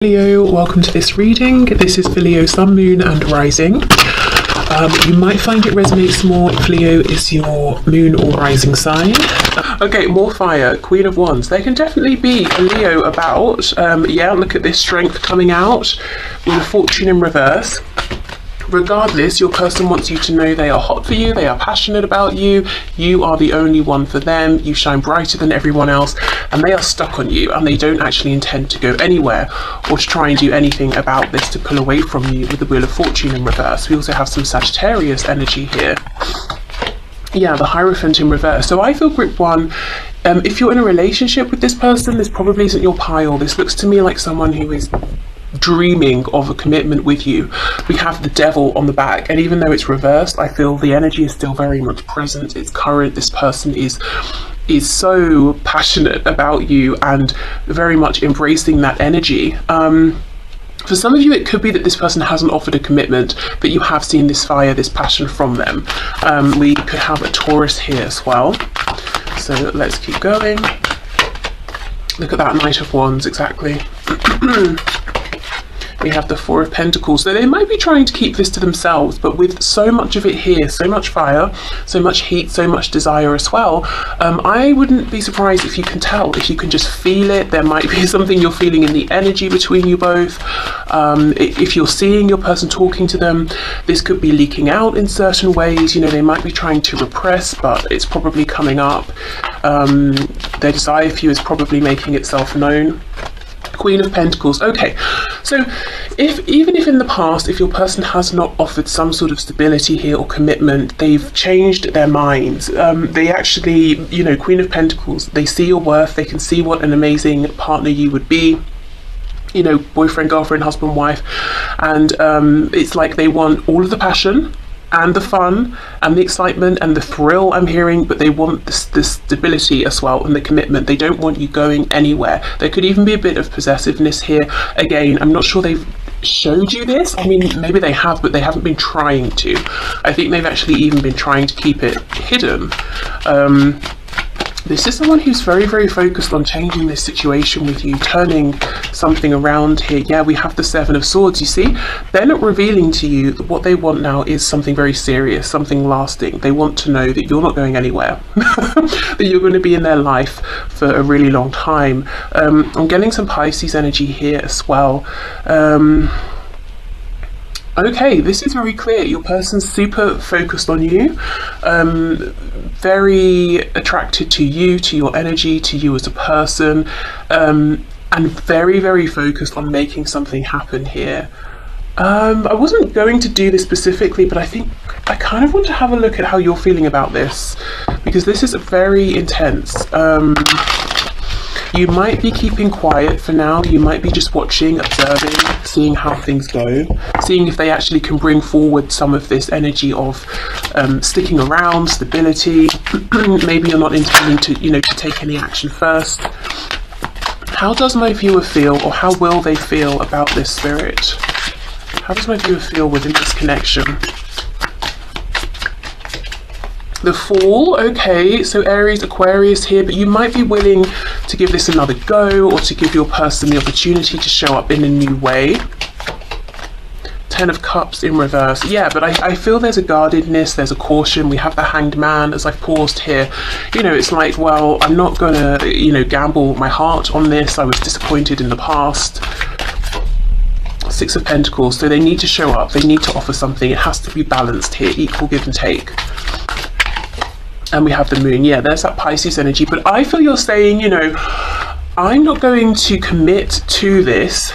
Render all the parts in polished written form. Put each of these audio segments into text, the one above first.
Leo, welcome to this reading. This is for Leo Sun, Moon and Rising. You might find it resonates more if Leo is your moon or rising sign. Okay, more fire, Queen of Wands. There can definitely be a Leo about. Yeah, look at this strength coming out with a fortune in reverse. Regardless, your person wants you to know they are hot for you, they are passionate about you, you are the only one for them, you shine brighter than everyone else, and they are stuck on you and they don't actually intend to go anywhere or to try and do anything about this to pull away from you with the Wheel of Fortune in reverse. We also have some Sagittarius energy here. Yeah, the Hierophant in reverse. So I feel group one, if you're in a relationship with this person, this probably isn't your pile. This looks to me like someone who is dreaming of a commitment with you. We have the Devil on the back, and even though it's reversed, I feel the energy is still very much present. It's current. This person is so passionate about you and very much embracing that energy. For some of you, it could be that this person hasn't offered a commitment, but you have seen this fire, this passion from them. We could have a Taurus here as well. So let's keep going. Look at that Knight of Wands, exactly. We have the Four of Pentacles. So they might be trying to keep this to themselves, but with so much of it here, so much fire, so much heat, so much desire as well, I wouldn't be surprised if you can tell, if you can just feel it. There might be something you're feeling in the energy between you both. If you're seeing your person talking to them, this could be leaking out in certain ways. You know, they might be trying to repress, but it's probably coming up. Their desire for you is probably making itself known. Queen of Pentacles. Okay, so even if in the past, if your person has not offered some sort of stability here or commitment, they've changed their minds. They actually, you know, Queen of Pentacles, they see your worth, they can see what an amazing partner you would be. You know, boyfriend, girlfriend, husband, wife, and it's like they want all of the passion and the fun and the excitement and the thrill I'm hearing, but they want the stability as well and the commitment. They don't want you going anywhere. There could even be a bit of possessiveness here. Again, I'm not sure they've showed you this. I mean, maybe they have, but they haven't been trying to. I think they've actually even been trying to keep it hidden. This is someone who's very, very focused on changing this situation with you, turning something around here. Yeah, we have the Seven of Swords, you see. They're not revealing to you that what they want now is something very serious, something lasting. They want to know that you're not going anywhere, that you're going to be in their life for a really long time. I'm getting some Pisces energy here as well. Okay, this is very clear. Your person's super focused on you, very attracted to you, to your energy, to you as a person, and very, very focused on making something happen here. I wasn't going to do this specifically, but I think I kind of want to have a look at how you're feeling about this, because this is very intense. You might be keeping quiet for now. You might be just watching, observing, seeing how things go, seeing if they actually can bring forward some of this energy of sticking around, stability. Maybe you're not intending to, you know, to take any action first. How does my viewer feel, or how will they feel about this spirit? How does my viewer feel within this connection? The Fool, okay, so Aries, Aquarius here, but you might be willing to give this another go, or to give your person the opportunity to show up in a new way. Ten of Cups in reverse. Yeah, but I feel there's a guardedness, there's a caution. We have the Hanged Man as I've paused here. You know, it's like, well, I'm not gonna, you know, gamble my heart on this. I was disappointed in the past. Six of Pentacles, so they need to show up, they need to offer something. It has to be balanced here, equal give and take. And we have the Moon. Yeah, there's that Pisces energy. But I feel you're saying, you know, I'm not going to commit to this,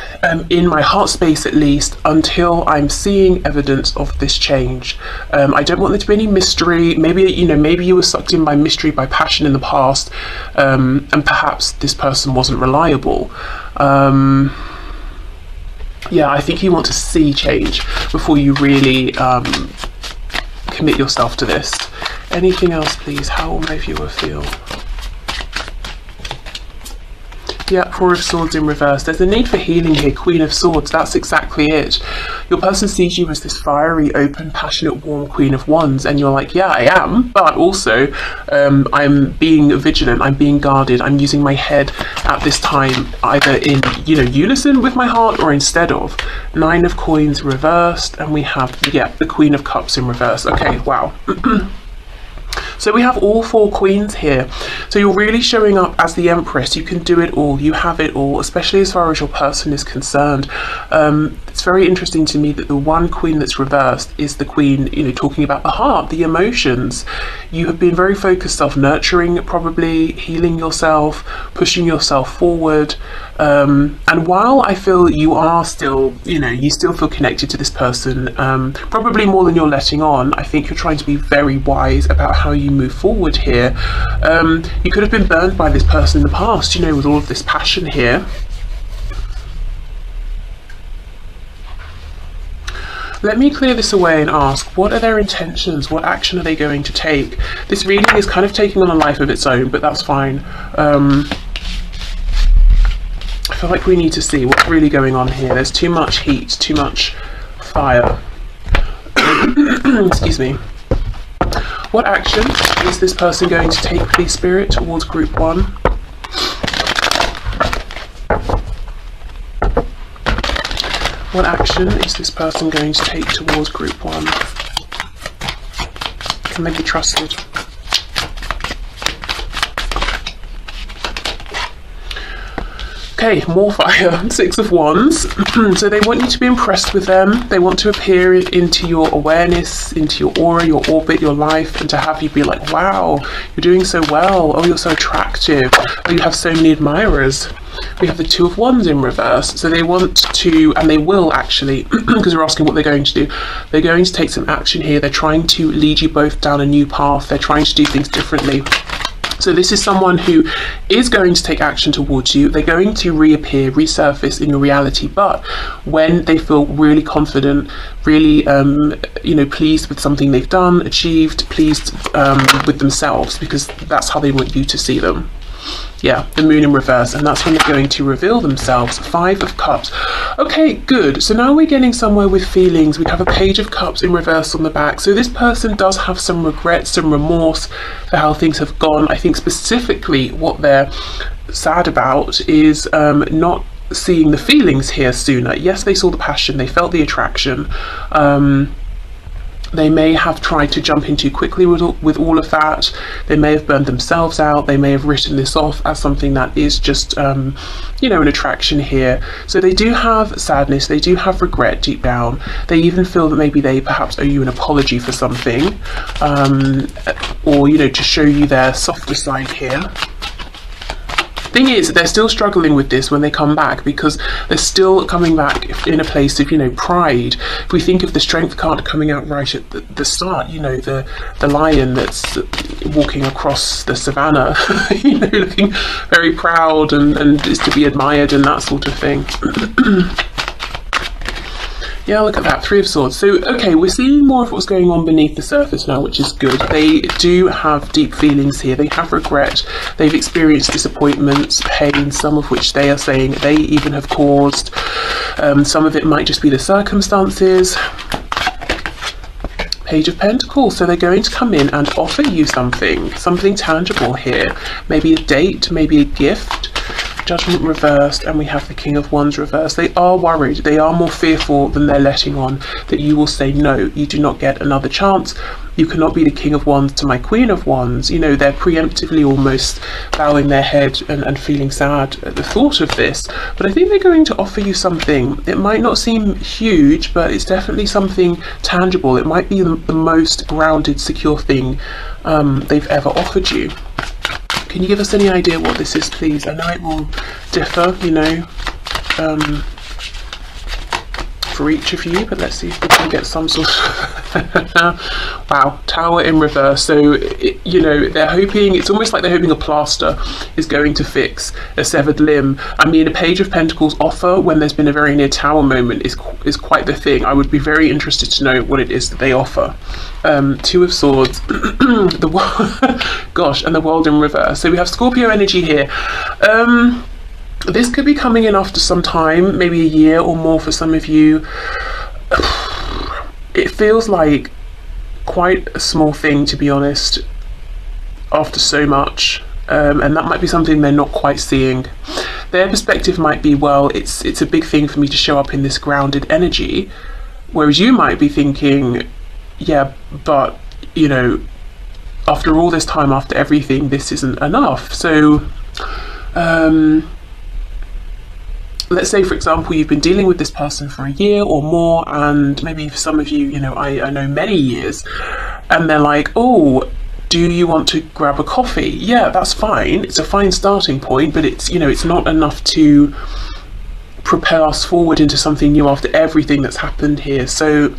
in my heart space at least, until I'm seeing evidence of this change. I don't want there to be any mystery. Maybe, you know, maybe you were sucked in by mystery, by passion in the past, and perhaps this person wasn't reliable. Yeah, I think you want to see change before you really commit yourself to this. Anything else, please? How will my viewer feel? Yeah, Four of Swords in reverse. There's a need for healing here. Queen of Swords, that's exactly it. Your person sees you as this fiery, open, passionate, warm Queen of Wands, and you're like, yeah, I am, but also I'm being vigilant, I'm being guarded, I'm using my head at this time either in, you know, unison with my heart or instead of. Nine of Coins reversed, and we have, yeah, the Queen of Cups in reverse. Okay, wow. So we have all four queens here. So you're really showing up as the Empress. You can do it all. You have it all, especially as far as your person is concerned. It's very interesting to me that the one queen that's reversed is the queen, you know, talking about the heart, the emotions. You have been very focused on nurturing, probably healing yourself, pushing yourself forward. And while I feel you are still, you know, you still feel connected to this person, probably more than you're letting on, I think you're trying to be very wise about how you move forward here. You could have been burned by this person in the past, you know, with all of this passion here. Let me clear this away and ask, what are their intentions? What action are they going to take? This reading is kind of taking on a life of its own, but that's fine. I feel like we need to see what's really going on here. There's too much heat, too much fire. Excuse me. What action is this person going to take, please, Spirit, towards Group 1? What action is this person going to take towards Group 1? Can they be trusted? Okay, more fire. Six of Wands. So they want you to be impressed with them. They want to appear into your awareness, into your aura, your orbit, your life, and to have you be like, wow, you're doing so well. Oh, you're so attractive. Oh, you have so many admirers. We have the Two of Wands in reverse. So they want to, and they will actually, because we're asking what they're going to do. They're going to take some action here. They're trying to lead you both down a new path. They're trying to do things differently. So this is someone who is going to take action towards you. They're going to reappear, resurface in your reality, but when they feel really confident, really you know, pleased with something they've done, achieved, pleased with themselves, because that's how they want you to see them. Yeah, the Moon in reverse, and that's when they're going to reveal themselves. Five of Cups. Okay, good. So now we're getting somewhere with feelings. We have a Page of Cups in reverse on the back. So this person does have some regret, some remorse for how things have gone. I think specifically what they're sad about is not seeing the feelings here sooner. Yes, they saw the passion, they felt the attraction. They may have tried to jump in too quickly with all of that. They may have burned themselves out. They may have written this off as something that is just, you know, an attraction here. So they do have sadness. They do have regret deep down. They even feel that maybe they perhaps owe you an apology for something, or, you know, to show you their softer side here. Thing is, they're still struggling with this when they come back, because they're still coming back in a place of, you know, pride. If we think of the Strength card coming out right at the start, you know, the lion that's walking across the savannah, you know, looking very proud and is to be admired and that sort of thing. Yeah, look at that, Three of Swords. So, okay, we're seeing more of what's going on beneath the surface now, which is good. They do have deep feelings here. They have regret. They've experienced disappointments, pain, some of which they are saying they even have caused. Some of it might just be the circumstances. Page of Pentacles. So they're going to come in and offer you something tangible here. Maybe a date, maybe a gift. Judgment reversed, and we have the King of Wands reversed. They are worried, they are more fearful than they're letting on, that you will say no, you do not get another chance, you cannot be the King of Wands to my Queen of Wands. You know, they're preemptively almost bowing their head and feeling sad at the thought of this. But I think they're going to offer you something. It might not seem huge, but it's definitely something tangible. It might be the most grounded, secure thing they've ever offered you. Can you give us any idea what this is, please? I know it will differ, you know, for each of you, but let's see if we can get some sort of wow, Tower in reverse. So you know, they're hoping, it's almost like they're hoping a plaster is going to fix a severed limb. I mean, a Page of Pentacles offer when there's been a very near Tower moment is quite the thing. I would be very interested to know what it is that they offer. Two of Swords, gosh, and the World in reverse. So we have Scorpio energy here. This could be coming in after some time, maybe a year or more for some of you. It feels like quite a small thing, to be honest, after so much, and that might be something they're not quite seeing. Their perspective might be, well, it's a big thing for me to show up in this grounded energy, whereas you might be thinking, yeah, but you know, after all this time, after everything, this isn't enough. So let's say, for example, you've been dealing with this person for a year or more, and maybe for some of you, you know, I know many years, and they're like, oh, do you want to grab a coffee? Yeah, that's fine. It's a fine starting point, but it's, you know, it's not enough to propel us forward into something new after everything that's happened here. So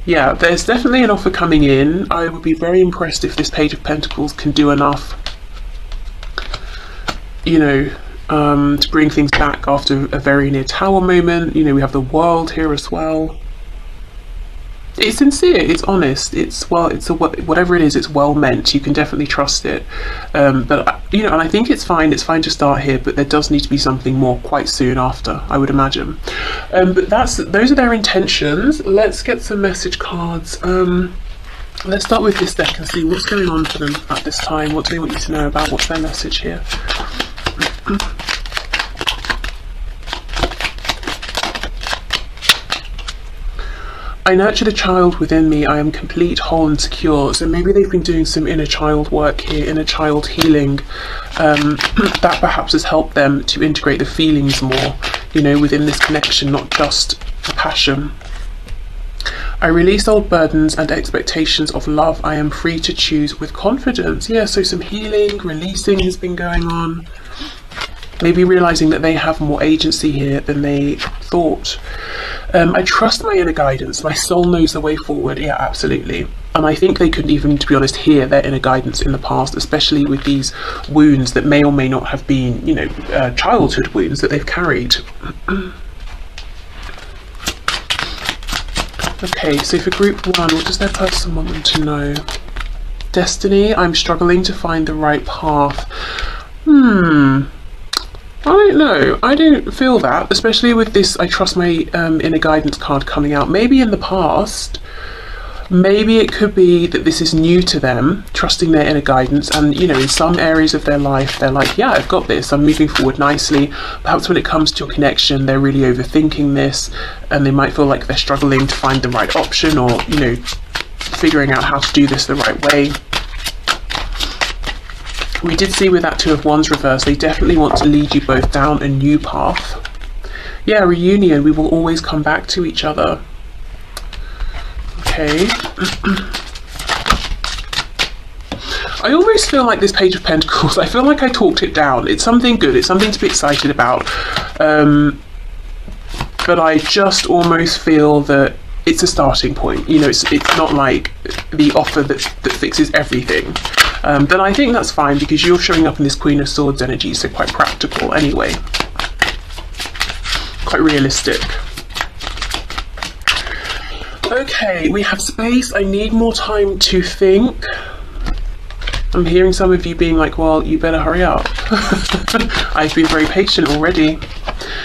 yeah, there's definitely an offer coming in. I would be very impressed if this Page of Pentacles can do enough, you know, to bring things back after a very near Tower moment. You know, we have the World here as well. It's sincere, it's honest, it's, well, it's whatever it is, it's well meant. You can definitely trust it. But you know, and I think it's fine to start here, but there does need to be something more quite soon after, I would imagine. But those are their intentions. Let's get some message cards. Let's start with this deck and see what's going on for them at this time. What do they want you to know about? What's their message here? I nurtured a child within me. I am complete, whole and secure. So maybe they've been doing some inner child work here, inner child healing. That perhaps has helped them to integrate the feelings more, you know, within this connection, not just the passion. I release old burdens and expectations of love. I am free to choose with confidence. Yeah, so some healing, releasing has been going on. Maybe realizing that they have more agency here than they thought. I trust my inner guidance. My soul knows the way forward. Yeah, absolutely. And I think they couldn't even, to be honest, hear their inner guidance in the past, especially with these wounds that may or may not have been, you know, childhood wounds that they've carried. Okay, so for group one, what does their person want them to know? Destiny, I'm struggling to find the right path. I don't know. I don't feel that, especially with this I trust my inner guidance card coming out. Maybe in the past, maybe it could be that this is new to them, trusting their inner guidance, and you know, in some areas of their life they're like, yeah, I've got this, I'm moving forward nicely. Perhaps when it comes to your connection, they're really overthinking this, and they might feel like they're struggling to find the right option, or you know, figuring out how to do this the right way. We did see with that Two of Wands reverse, they definitely want to lead you both down a new path. Yeah, reunion, we will always come back to each other. Okay. I almost feel like this Page of Pentacles, I feel like I talked it down. It's something good, it's something to be excited about. But I just almost feel that it's a starting point. You know, it's not like the offer that fixes everything. Then I think that's fine, because you're showing up in this Queen of Swords energy, so quite practical anyway. Quite realistic. Okay, we have space. I need more time to think. I'm hearing some of you being like, well, you better hurry up. I've been very patient already.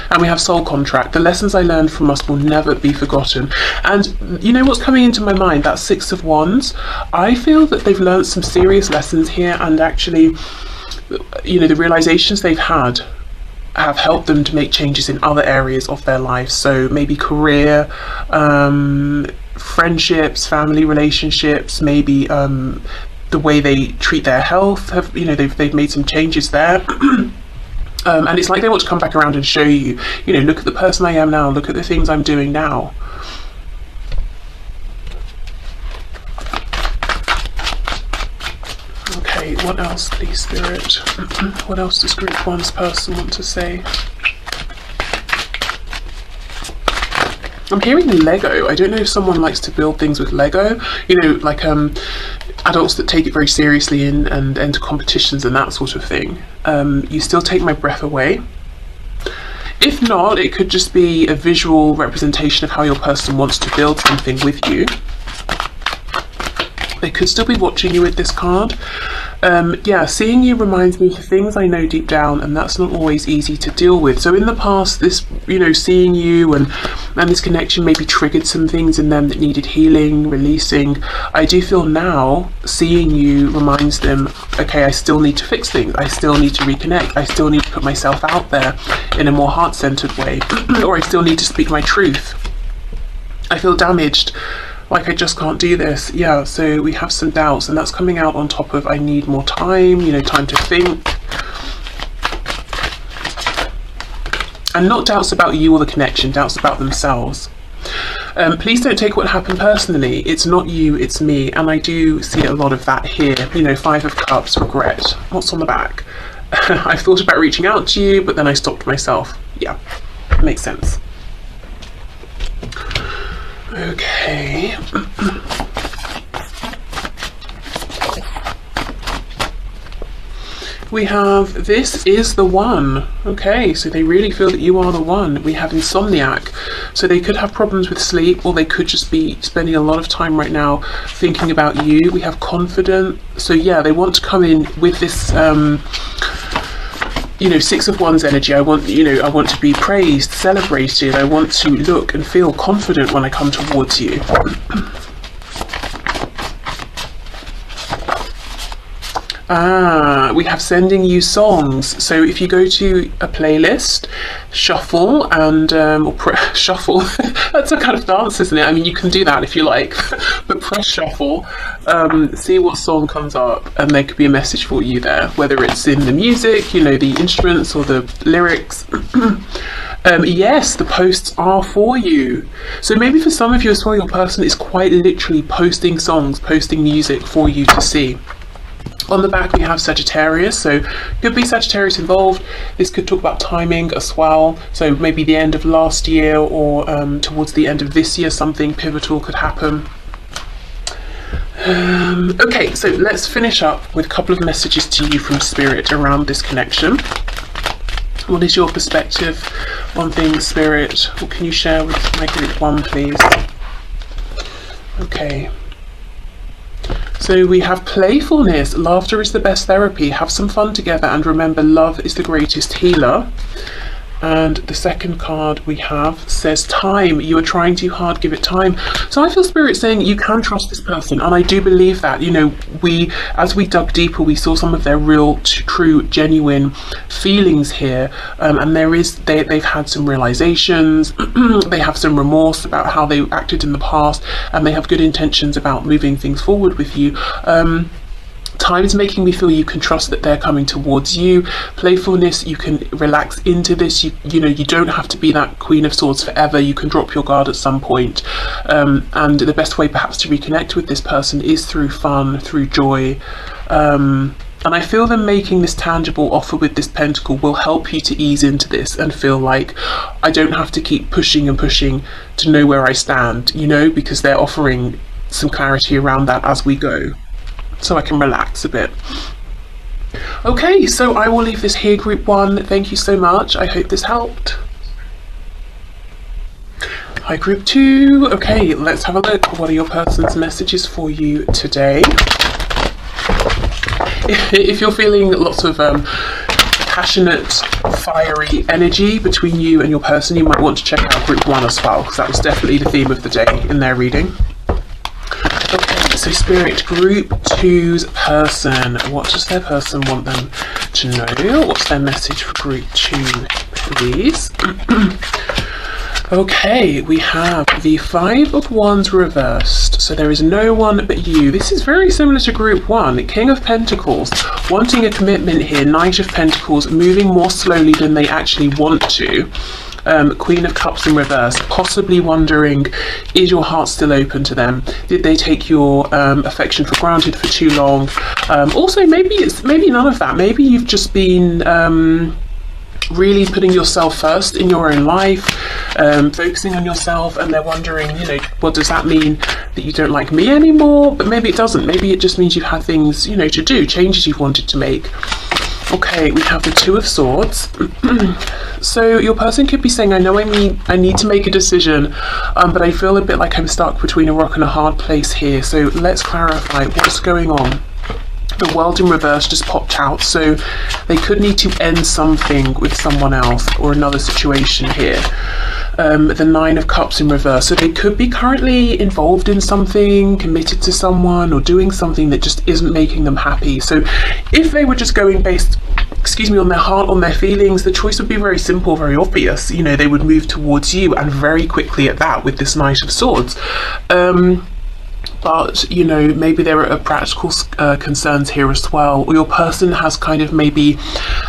And we have soul contract. The lessons I learned from us will never be forgotten. And you know what's coming into my mind? That Six of Wands. I feel that they've learned some serious lessons here, and actually, you know, the realizations they've had have helped them to make changes in other areas of their life. So maybe career, friendships, family relationships, maybe the way they treat their health. Have, you know, they've made some changes there. And it's like they want to come back around and show you, you know, look at the person I am now, look at the things I'm doing now. Okay, what else, please, Spirit? What else does group one's person want to say? I'm hearing Lego. I don't know if someone likes to build things with Lego, you know, like adults that take it very seriously and enter competitions and that sort of thing. You still take my breath away. If not, it could just be a visual representation of how your person wants to build something with you. They could still be watching you with this card. Yeah, seeing you reminds me of the things I know deep down, and that's not always easy to deal with. So in the past, this, seeing you and this connection maybe triggered some things in them that needed healing, releasing. I do feel now seeing you reminds them, okay, I still need to fix things. I still need to reconnect. I still need to put myself out there in a more heart-centered way, or I still need to speak my truth. I feel damaged. Like, I just can't do this. Yeah, so we have some doubts, and that's coming out on top of I need more time, time to think. And not doubts about you or the connection, doubts about themselves. Please don't take what happened personally. It's not you, it's me. And I do see a lot of that here. 5 of Cups, regret. What's on the back? I've thought about reaching out to you, but then I stopped myself. Yeah, makes sense. Okay. We have, this is the one. Okay, so they really feel that you are the one. We have Insomniac. So they could have problems with sleep, or they could just be spending a lot of time right now thinking about you. We have Confident. So yeah, they want to come in with this 6 of Wands energy. I want to be praised, celebrated. I want to look and feel confident when I come towards you. We have sending you songs. So if you go to a playlist, shuffle and shuffle. That's a kind of dance, isn't it? I mean, you can do that if you like, but press shuffle. See what song comes up, and there could be a message for you there, whether it's in the music, the instruments, or the lyrics. Yes, the posts are for you. So maybe for some of you as well, your person is quite literally posting songs, posting music for you to see. On the back we have Sagittarius, so could be Sagittarius involved. This could talk about timing as well, so maybe the end of last year or towards the end of this year, something pivotal could happen. Okay, so let's finish up with a couple of messages to you from Spirit around this connection. What is your perspective on things, Spirit? What can you share with my group 1, please? Okay. So we have playfulness. Laughter is the best therapy. Have some fun together, and remember, love is the greatest healer. And the second card we have says time. You are trying too hard, give it time. So I feel Spirit saying you can trust this person, and I do believe that. As we dug deeper, we saw some of their real, true, genuine feelings here, and they've had some realizations. They have some remorse about how they acted in the past, and they have good intentions about moving things forward with you. Time is making me feel you can trust that they're coming towards you. Playfulness, you can relax into this. You don't have to be that Queen of Swords forever. You can drop your guard at some point. And the best way perhaps to reconnect with this person is through fun, through joy. And I feel them making this tangible offer with this pentacle will help you to ease into this and feel like I don't have to keep pushing and pushing to know where I stand, because they're offering some clarity around that as we go. So I can relax a bit. Okay, so I will leave this here, group 1. Thank you so much. I hope this helped. Hi, group 2. Okay, let's have a look. What are your person's messages for you today? If you're feeling lots of passionate, fiery energy between you and your person, you might want to check out group 1 as well, because that was definitely the theme of the day in their reading. Okay, so Spirit, group 2's person. What does their person want them to know? What's their message for group 2, please? Okay, we have the 5 of Wands reversed. So there is no one but you. This is very similar to group 1. King of Pentacles, wanting a commitment here. Knight of Pentacles, moving more slowly than they actually want to. Queen of Cups in reverse, possibly wondering, is your heart still open to them? Did they take your affection for granted for too long? Also, maybe none of that. Maybe you've just been really putting yourself first in your own life, focusing on yourself, and they're wondering, what does that mean, that you don't like me anymore? But maybe it doesn't. Maybe it just means you've had things, to do, changes you've wanted to make. Okay, we have the 2 of Swords. So your person could be saying, I know I need to make a decision, but I feel a bit like I'm stuck between a rock and a hard place here. So let's clarify what's going on. The World in reverse just popped out, so they could need to end something with someone else or another situation here. The Nine of Cups in reverse, so they could be currently involved in something, committed to someone, or doing something that just isn't making them happy. So if they were just going based, on their heart, on their feelings, the choice would be very simple, very obvious. You know, they would move towards you, and very quickly at that, with this Knight of Swords. But, you know, maybe there are practical concerns here as well, or your person has kind of maybe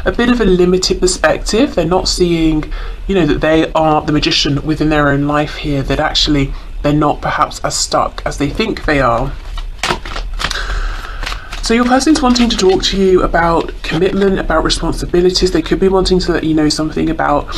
a bit of a limited perspective. They're not seeing, you know, that they are the magician within their own life here, that actually they're not perhaps as stuck as they think they are. So your person's wanting to talk to you about commitment, about responsibilities. They could be wanting to let you know something about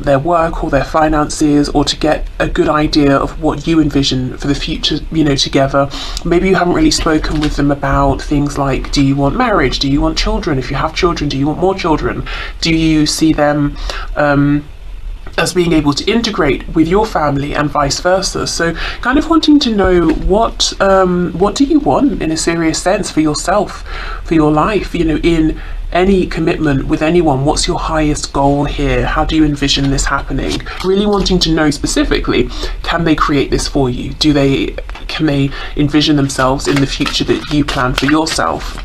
their work or their finances, or to get a good idea of what you envision for the future, you know, together. Maybe you haven't really spoken with them about things like, do you want marriage? Do you want children? If you have children, do you want more children? Do you see them as being able to integrate with your family and vice versa? So kind of wanting to know what do you want in a serious sense for yourself, for your life, you know, in any commitment with anyone. What's your highest goal here? How do you envision this happening? Really wanting to know specifically, can they create this for you? Can they envision themselves in the future that you plan for yourself?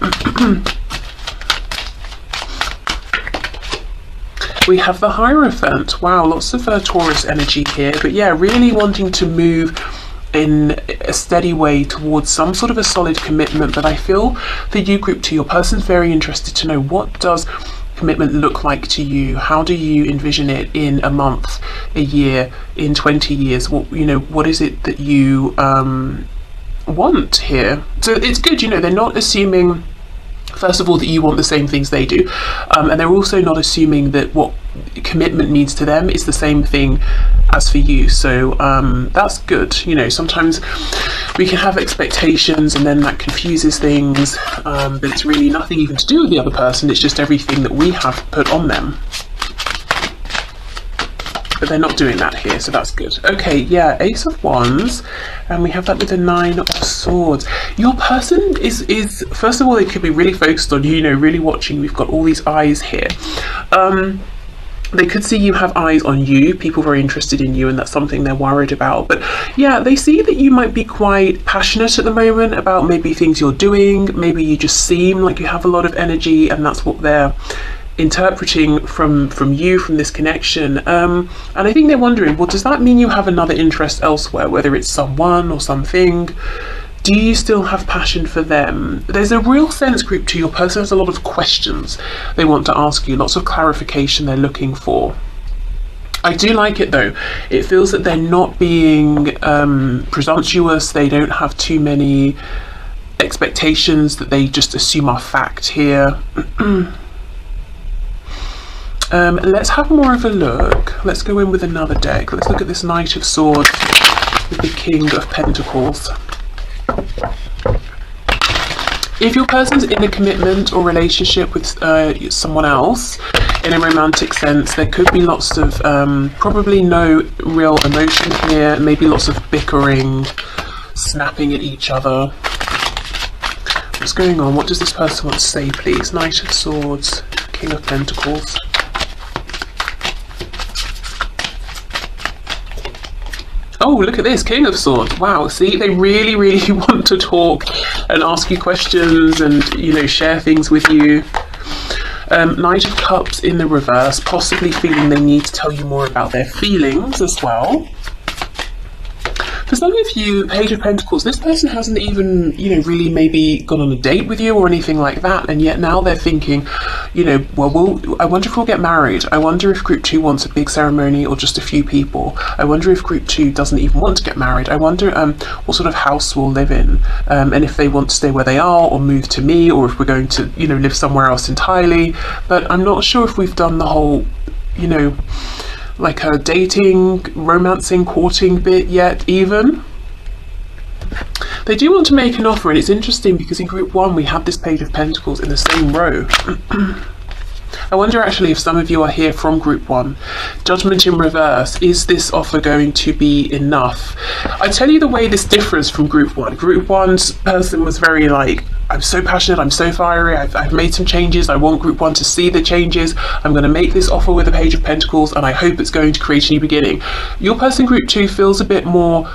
We have the Hierophant. Wow, lots of Taurus energy here. But yeah, really wanting to move in a steady way towards some sort of a solid commitment. But I feel for you, Group 2, your person's very interested to know, what does commitment look like to you? How do you envision it in a month, a year, in 20 years? What is it that you want here? So it's good, you know, they're not assuming, first of all, that you want the same things they do, and they're also not assuming that what commitment means to them is the same thing as for you. So that's good. You know, sometimes we can have expectations and then that confuses things, but it's really nothing even to do with the other person. It's just everything that we have put on them. But they're not doing that here, so that's good. Okay, yeah, Ace of Wands, and we have that with the Nine of Swords. Your person is first of all, they could be really focused on you, you know, really watching. We've got all these eyes here. They could see you have eyes on you, people very interested in you, and that's something they're worried about. But yeah, they see that you might be quite passionate at the moment about maybe things you're doing. Maybe you just seem like you have a lot of energy, and that's what they're interpreting from you, from this connection. And I think they're wondering, well, does that mean you have another interest elsewhere, whether it's someone or something? Do you still have passion for them? There's a real sense, Group 2, your person has a lot of questions they want to ask you, lots of clarification they're looking for. I do like it though. It feels that they're not being presumptuous. They don't have too many expectations that they just assume are fact here. Let's have more of a look. Let's go in with another deck. Let's look at this Knight of Swords with the King of Pentacles. If your person's in a commitment or relationship with someone else in a romantic sense, there could be lots of probably no real emotion here, maybe lots of bickering, snapping at each other. What's going on? What does this person want to say, please? Knight of Swords, King of Pentacles. Oh, look at this, King of Swords. Wow, see, they really, really want to talk and ask you questions and, you know, share things with you. Knight of Cups in the reverse, possibly feeling they need to tell you more about their feelings as well. For some of you, Page of Pentacles, this person hasn't even, you know, really maybe gone on a date with you or anything like that, and yet now they're thinking, you know, well, I wonder if we'll get married. I wonder if Group 2 wants a big ceremony or just a few people. I wonder if Group 2 doesn't even want to get married. I wonder what sort of house we'll live in, and if they want to stay where they are or move to me, or if we're going to, you know, live somewhere else entirely. But I'm not sure if we've done the whole, you know, like a dating, romancing, courting bit yet even. They do want to make an offer, and it's interesting because in Group 1 we have this Page of Pentacles in the same row. I wonder actually if some of you are here from Group 1. Judgment in reverse. Is this offer going to be enough? I tell you the way this differs from Group 1. Group 1's person was very like, I'm so passionate, I'm so fiery, I've made some changes, I want group 1 to see the changes, I'm going to make this offer with the Page of Pentacles, and I hope it's going to create a new beginning. Your person group 2 feels a bit more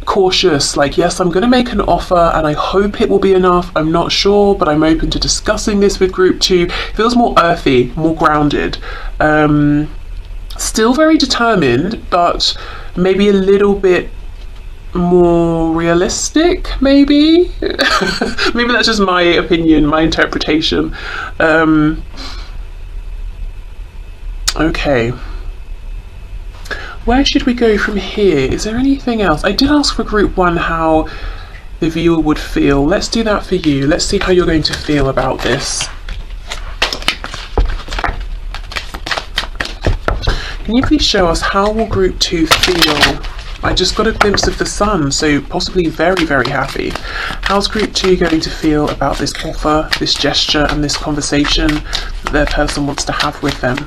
cautious, like, yes, I'm going to make an offer and I hope it will be enough, I'm not sure, but I'm open to discussing this with group 2. Feels more earthy, more grounded. Still very determined, but maybe a little bit more realistic, maybe. Maybe that's just my opinion, my interpretation. Okay, where should we go from here? Is there anything else? I did ask for group 1 how the viewer would feel. Let's do that for you. Let's see how you're going to feel about this. Can you please show us how will group 2 feel? I just got a glimpse of the sun, so possibly very, very happy. How's group 2 going to feel about this offer, this gesture, and this conversation that their person wants to have with them?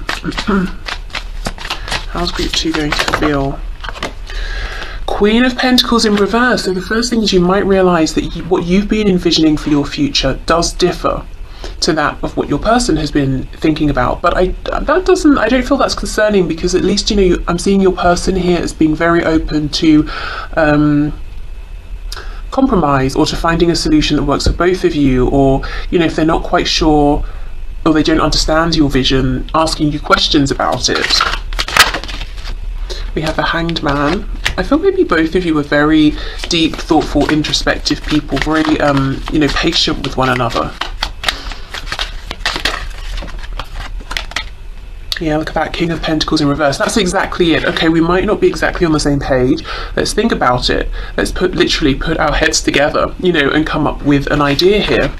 How's group 2 going to feel? Queen of Pentacles in reverse. So the first thing is you might realise that what you've been envisioning for your future does differ to that of what your person has been thinking about, but I don't feel that's concerning, because at least, you know, I'm seeing your person here as being very open to compromise, or to finding a solution that works for both of you, or, you know, if they're not quite sure or they don't understand your vision, asking you questions about it. We have the Hanged Man. I feel maybe both of you are very deep, thoughtful, introspective people, very you know, patient with one another. Yeah, look at that, King of Pentacles in reverse. That's exactly it. Okay, we might not be exactly on the same page. Let's think about it. Let's literally put our heads together, you know, and come up with an idea here.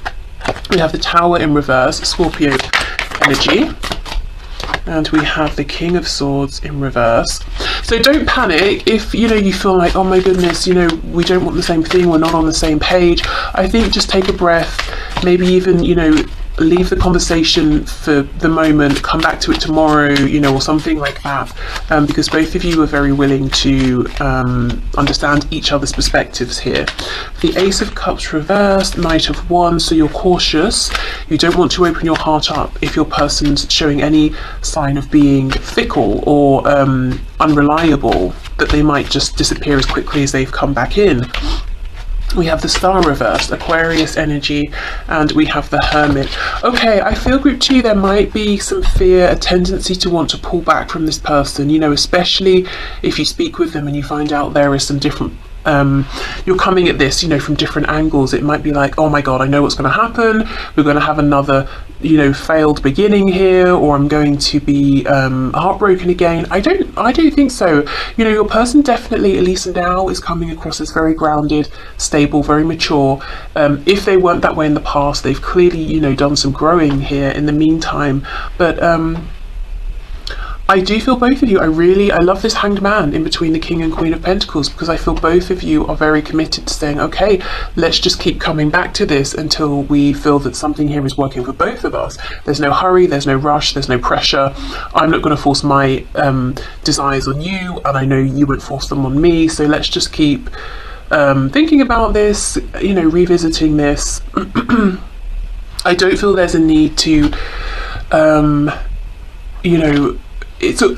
We have the Tower in reverse, Scorpio energy. And we have the King of Swords in reverse. So don't panic if, you know, you feel like, oh my goodness, you know, we don't want the same thing, we're not on the same page. I think just take a breath, maybe even, you know, leave the conversation for the moment, come back to it tomorrow, you know, or something like that, because both of you are very willing to understand each other's perspectives here. The Ace of Cups reversed, Knight of Wands, so you're cautious. You don't want to open your heart up if your person's showing any sign of being fickle or unreliable, that they might just disappear as quickly as they've come back in. We have the Star reversed, Aquarius energy, and we have the Hermit. Okay, I feel group 2, there might be some fear, a tendency to want to pull back from this person, you know, especially if you speak with them and you find out there is some different you're coming at this, you know, from different angles. It might be like, oh my god, I know what's going to happen, we're going to have another, you know, failed beginning here, or I'm going to be heartbroken again. I don't think so. You know, your person definitely, at least now, is coming across as very grounded, stable, very mature. If they weren't that way in the past, they've clearly, you know, done some growing here in the meantime, but I do feel both of you, I love this Hanged Man in between the King and Queen of Pentacles, because I feel both of you are very committed to saying, okay, let's just keep coming back to this until we feel that something here is working for both of us. There's no hurry, there's no rush, there's no pressure. I'm not going to force my desires on you, and I know you won't force them on me, so let's just keep thinking about this, you know, revisiting this. I don't feel there's a need to, you know,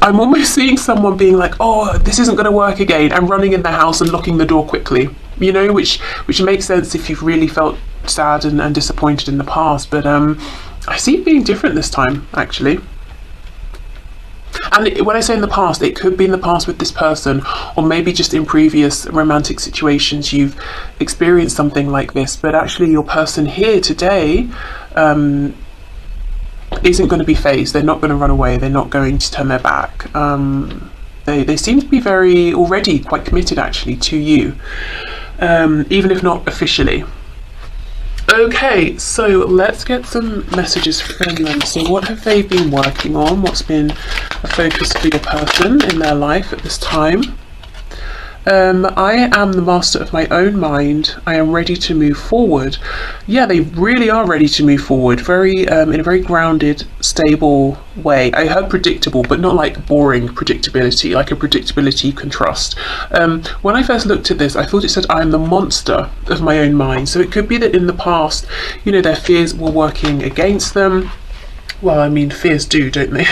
I'm almost seeing someone being like, oh, this isn't going to work again, and running in the house and locking the door quickly, you know, which makes sense if you've really felt sad and disappointed in the past, but I see it being different this time, actually. And when I say in the past, it could be in the past with this person, or maybe just in previous romantic situations you've experienced something like this, but actually your person here today isn't going to be phased. They're not going to run away, they're not going to turn their back. They seem to be already quite committed actually to you, even if not officially. Okay, so let's get some messages from them. So what have they been working on? What's been a focus for your person in their life at this time? I am the master of my own mind. I am ready to move forward. Yeah, they really are ready to move forward. Very in a very grounded, stable way. I heard predictable, but not like boring predictability, like a predictability you can trust. When I first looked at this, I thought it said I am the monster of my own mind. So it could be that in the past, you know, their fears were working against them. Well, I mean, fears do, don't they?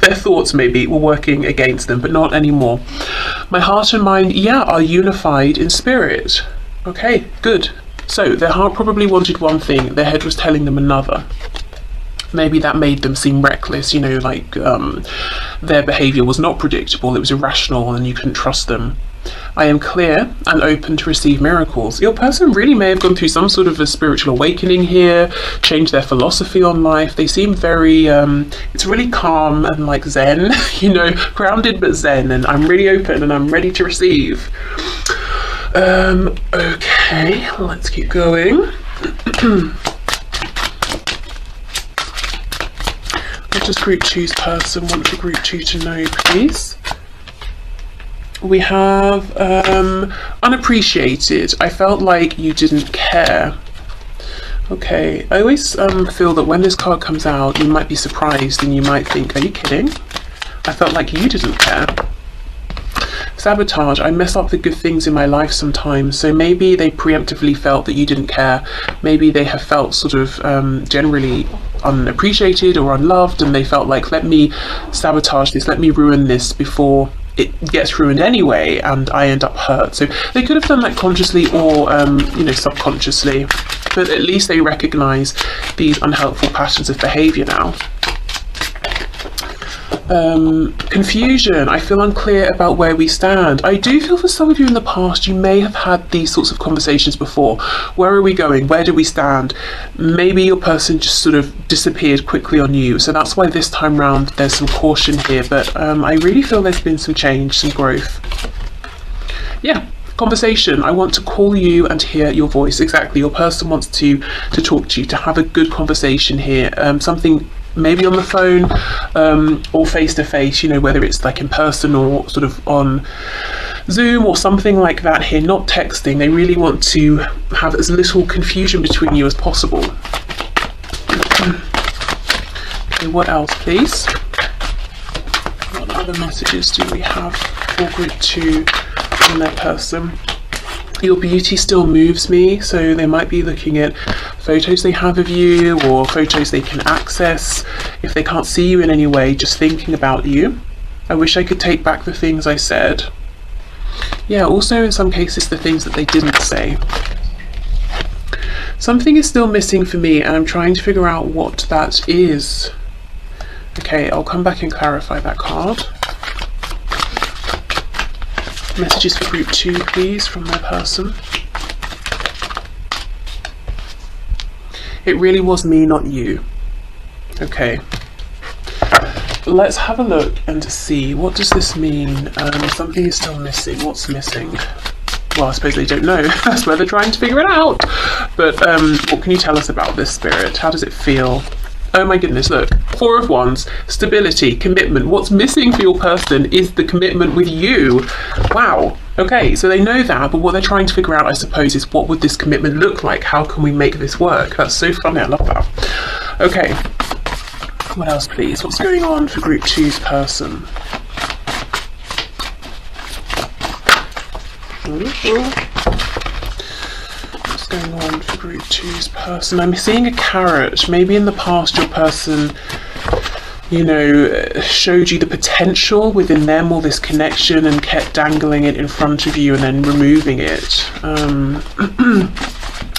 Their thoughts maybe were working against them, but not anymore. My heart and mind, yeah, are unified in spirit. Okay, good. So their heart probably wanted one thing, their head was telling them another. Maybe that made them seem reckless, you know, like their behaviour was not predictable, it was irrational and you couldn't trust them. I am clear and open to receive miracles. Your person really may have gone through some sort of a spiritual awakening here, changed their philosophy on life. They seem very, it's really calm and like zen, you know, grounded but zen, and I'm really open and I'm ready to receive. Okay, let's keep going. What does group 2's person want for group 2 to know, please? We have unappreciated. I felt like you didn't care. Okay, I always feel that when this card comes out, you might be surprised and you might think, are you kidding? I felt like you didn't care. Sabotage. I mess up the good things in my life sometimes, so maybe they preemptively felt that you didn't care. Maybe they have felt sort of generally unappreciated or unloved, and they felt like, let me sabotage this, let me ruin this before it gets ruined anyway and I end up hurt. So they could have done that consciously or you know, subconsciously, but at least they recognize these unhelpful patterns of behavior now. Confusion. I feel unclear about where we stand. I do feel for some of you in the past you may have had these sorts of conversations before. Where are we going? Where do we stand? Maybe your person just sort of disappeared quickly on you, so that's why this time round there's some caution here, but I really feel there's been some change, some growth. Yeah. Conversation. I want to call you and hear your voice. Exactly. Your person wants to talk to you, to have a good conversation here. Something maybe on the phone or face to face, you know, whether it's like in person or sort of on Zoom or something like that here, not texting. They really want to have as little confusion between you as possible. Okay, what else, please? What other messages do we have for group 2 from their person? Your beauty still moves me, so they might be looking at photos they have of you or photos they can access. If they can't see you in any way, just thinking about you. I wish I could take back the things I said. Yeah, also in some cases the things that they didn't say. Something is still missing for me and I'm trying to figure out what that is. Okay, I'll come back and clarify that card. Messages for group 2, please, from their person. It really was me, not you. Okay. Let's have a look and see, what does this mean? Something is still missing. What's missing? Well, I suppose they don't know. That's where they're trying to figure it out. But what can you tell us about this spirit? How does it feel? Oh my goodness, look. 4 of Wands, stability, commitment. What's missing for your person is the commitment with you. Wow. Okay, so they know that, but what they're trying to figure out, I suppose, is what would this commitment look like? How can we make this work? That's so funny, I love that. Okay. What else, please? What's going on for group 2's person? What's going on for group 2's person? I'm seeing a carrot. Maybe in the past your person, you know, showed you the potential within them or this connection and kept dangling it in front of you and then removing it.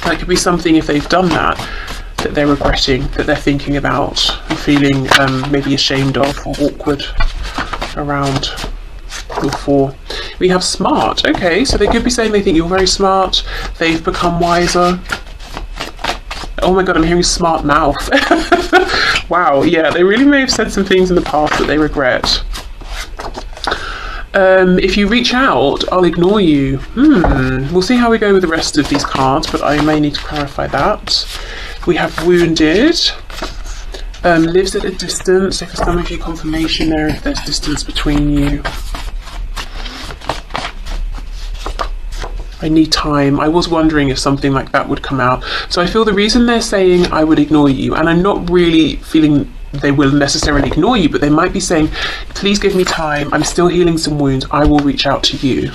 That could be something, if they've done that they're regretting, that they're thinking about and feeling maybe ashamed of or awkward around your 4. We have smart. Okay, so they could be saying they think you're very smart, they've become wiser. Oh my god, I'm hearing smart mouth. Wow, yeah, they really may have said some things in the past that they regret. If you reach out, I'll ignore you. We'll see how we go with the rest of these cards, but I may need to clarify that. We have wounded. Lives at a distance, so for some of you, confirmation there if there's distance between you. I need time. I was wondering if something like that would come out. So I feel the reason they're saying I would ignore you, and I'm not really feeling they will necessarily ignore you, but they might be saying, please give me time, I'm still healing some wounds, I will reach out to you.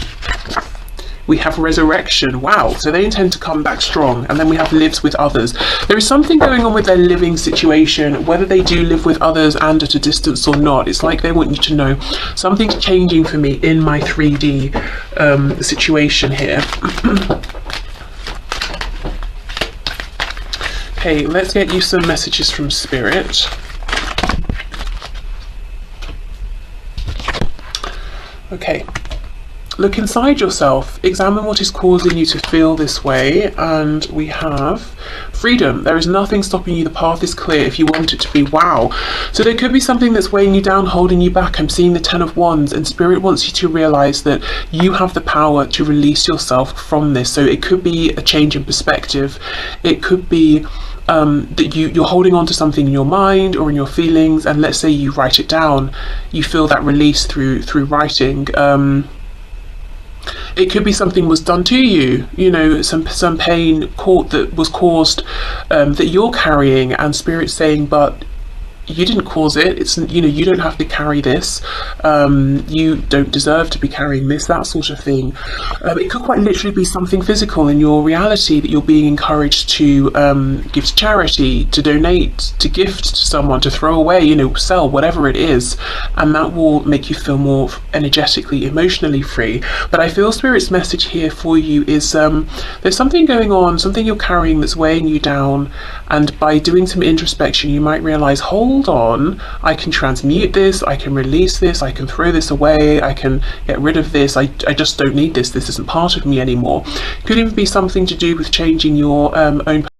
We have resurrection. Wow, so they intend to come back strong. And then we have lives with others. There is something going on with their living situation, whether they do live with others and at a distance or not. It's like they want you to know something's changing for me in my 3D situation here. Okay, let's get you some messages from Spirit. Okay. Look inside yourself, examine what is causing you to feel this way, and we have freedom. There is nothing stopping you, the path is clear if you want it to be. Wow. So there could be something that's weighing you down, holding you back. I'm seeing the 10 of Wands, and Spirit wants you to realize that you have the power to release yourself from this. So it could be a change in perspective. It could be that you're holding on to something in your mind or in your feelings, and let's say you write it down, you feel that release through writing. It could be something was done to you, you know, some pain that was caused, that you're carrying, and Spirit's saying, but you didn't cause it. It's, you know, you don't have to carry this. You don't deserve to be carrying this, that sort of thing. It could quite literally be something physical in your reality that you're being encouraged to give to charity, to donate, to gift to someone, to throw away, you know, sell, whatever it is, and that will make you feel more energetically, emotionally free. But I feel Spirit's message here for you is there's something going on, something you're carrying that's weighing you down, and by doing some introspection you might realize, hold on, I can transmute this, I can release this, I can throw this away, I can get rid of this, I just don't need this isn't part of me anymore. Could even be something to do with changing your own